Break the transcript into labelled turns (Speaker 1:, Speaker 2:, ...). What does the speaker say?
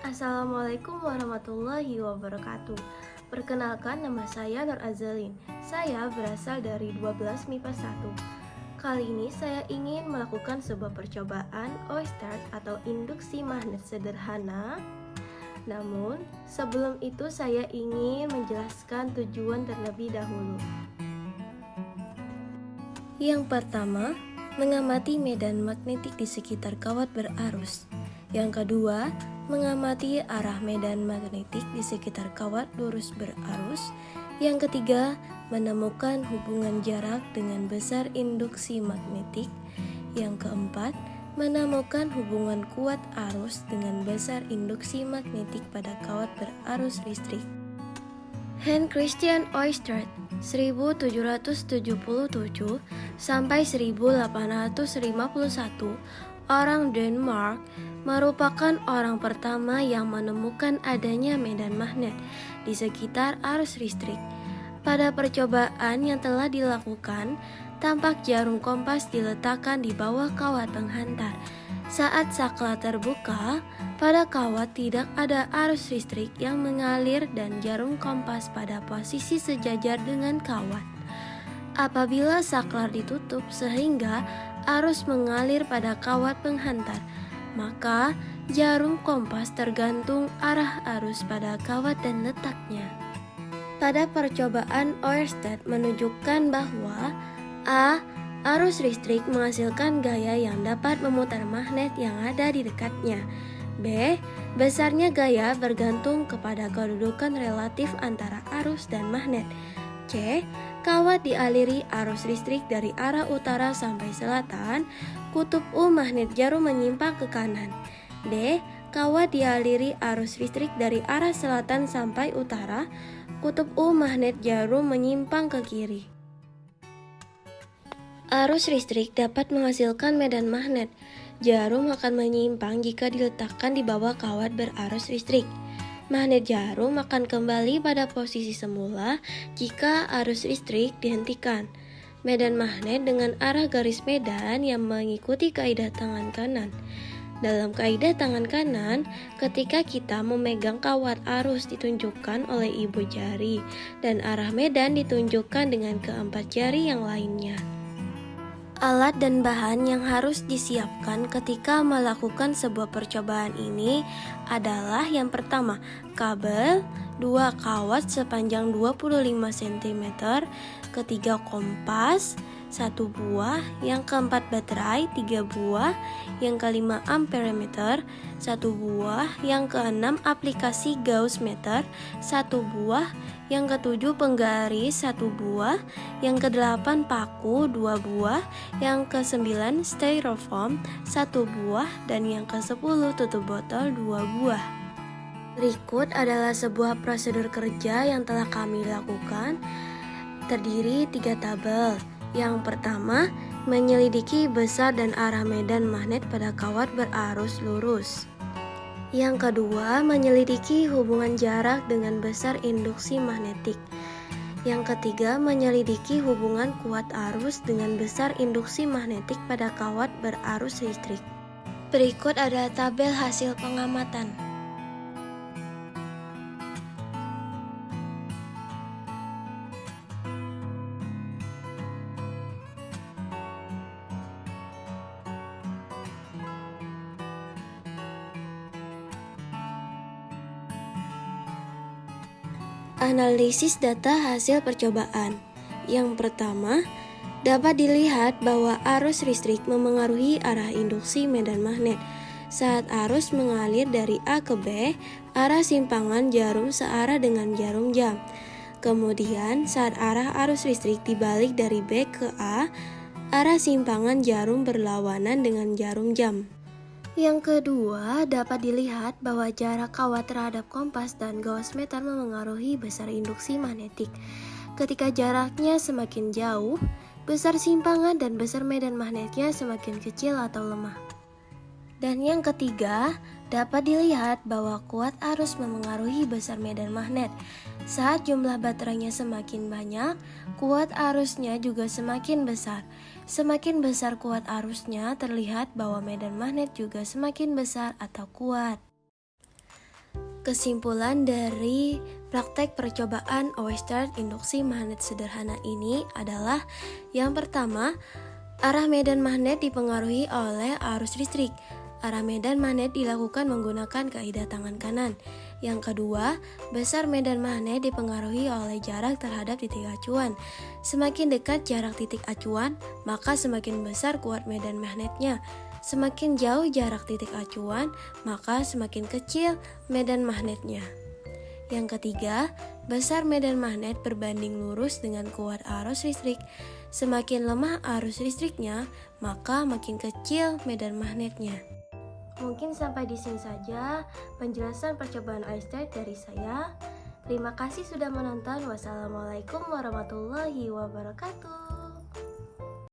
Speaker 1: Assalamualaikum warahmatullahi wabarakatuh. Perkenalkan, nama saya Nur Azalin. Saya berasal dari 12 MIPA 1. Kali ini saya ingin melakukan sebuah percobaan Oystart atau induksi magnet sederhana. Namun, sebelum itu saya ingin menjelaskan tujuan terlebih dahulu. Yang pertama, mengamati medan magnetik di sekitar kawat berarus. Yang kedua, mengamati arah medan magnetik di sekitar kawat lurus berarus. Yang ketiga, menemukan hubungan jarak dengan besar induksi magnetik. Yang keempat, menemukan hubungan kuat arus dengan besar induksi magnetik pada kawat berarus listrik. Hans Christian Oystert 1777 sampai 1851, orang Denmark, merupakan orang pertama yang menemukan adanya medan magnet di sekitar arus listrik. Pada percobaan yang telah dilakukan, tampak jarum kompas diletakkan di bawah kawat penghantar. Saat saklar terbuka, pada kawat tidak ada arus listrik yang mengalir dan jarum kompas pada posisi sejajar dengan kawat. Apabila saklar ditutup sehingga arus mengalir pada kawat penghantar, maka jarum kompas tergantung arah arus pada kawat dan letaknya. Pada percobaan Oystert menunjukkan bahwa A. Arus listrik menghasilkan gaya yang dapat memutar magnet yang ada di dekatnya. B. Besarnya gaya bergantung kepada kedudukan relatif antara arus dan magnet. C. Kawat dialiri arus listrik dari arah utara sampai selatan. Kutub U magnet jarum menyimpang ke kanan. D. Kawat dialiri arus listrik dari arah selatan sampai utara. Kutub U magnet jarum menyimpang ke kiri. Arus listrik dapat menghasilkan medan magnet. Jarum akan menyimpang jika diletakkan di bawah kawat berarus listrik. Magnet jarum akan kembali pada posisi semula jika arus listrik dihentikan. Medan magnet dengan arah garis medan yang mengikuti kaidah tangan kanan. Dalam kaidah tangan kanan, ketika kita memegang kawat arus ditunjukkan oleh ibu jari dan arah medan ditunjukkan dengan keempat jari yang lainnya. Alat dan bahan yang harus disiapkan ketika melakukan sebuah percobaan ini adalah yang pertama, kabel, 2 kawat sepanjang 25 cm, ketiga kompas, 1 buah, yang keempat baterai, 3 buah, yang kelima amperemeter, 1 buah, yang keenam aplikasi Gauss meter, 1 buah, yang ketujuh penggaris 1 buah, yang kedelapan paku 2 buah, yang kesembilan styrofoam 1 buah, dan yang ke-10 tutup botol 2 buah. Berikut adalah sebuah prosedur kerja yang telah kami lakukan, terdiri 3 tabel. Yang pertama, menyelidiki besar dan arah medan magnet pada kawat berarus lurus. Yang kedua, menyelidiki hubungan jarak dengan besar induksi magnetik. Yang ketiga, menyelidiki hubungan kuat arus dengan besar induksi magnetik pada kawat berarus listrik. Berikut ada tabel hasil pengamatan. Analisis data hasil percobaan. Yang pertama, dapat dilihat bahwa arus listrik memengaruhi arah induksi medan magnet. Saat arus mengalir dari A ke B, arah simpangan jarum searah dengan jarum jam. Kemudian, saat arah arus listrik dibalik dari B ke A, arah simpangan jarum berlawanan dengan jarum jam. Yang kedua, dapat dilihat bahwa jarak kawat terhadap kompas dan Gauss meter memengaruhi besar induksi magnetik. Ketika jaraknya semakin jauh, besar simpangan dan besar medan magnetnya semakin kecil atau lemah. Dan yang ketiga, dapat dilihat bahwa kuat arus memengaruhi besar medan magnet. Saat jumlah baterainya semakin banyak, kuat arusnya juga semakin besar. Semakin besar kuat arusnya, terlihat bahwa medan magnet juga semakin besar atau kuat. Kesimpulan dari praktek percobaan Oersted induksi magnet sederhana ini adalah yang pertama, arah medan magnet dipengaruhi oleh arus listrik. Arah medan magnet dilakukan menggunakan kaidah tangan kanan. Yang kedua, besar medan magnet dipengaruhi oleh jarak terhadap titik acuan. Semakin dekat jarak titik acuan, maka semakin besar kuat medan magnetnya. Semakin jauh jarak titik acuan, maka semakin kecil medan magnetnya. Yang ketiga, besar medan magnet berbanding lurus dengan kuat arus listrik. Semakin lemah arus listriknya, maka makin kecil medan magnetnya. Mungkin sampai di sini saja penjelasan percobaan Oersted dari saya. Terima kasih sudah menonton. Wassalamualaikum warahmatullahi wabarakatuh.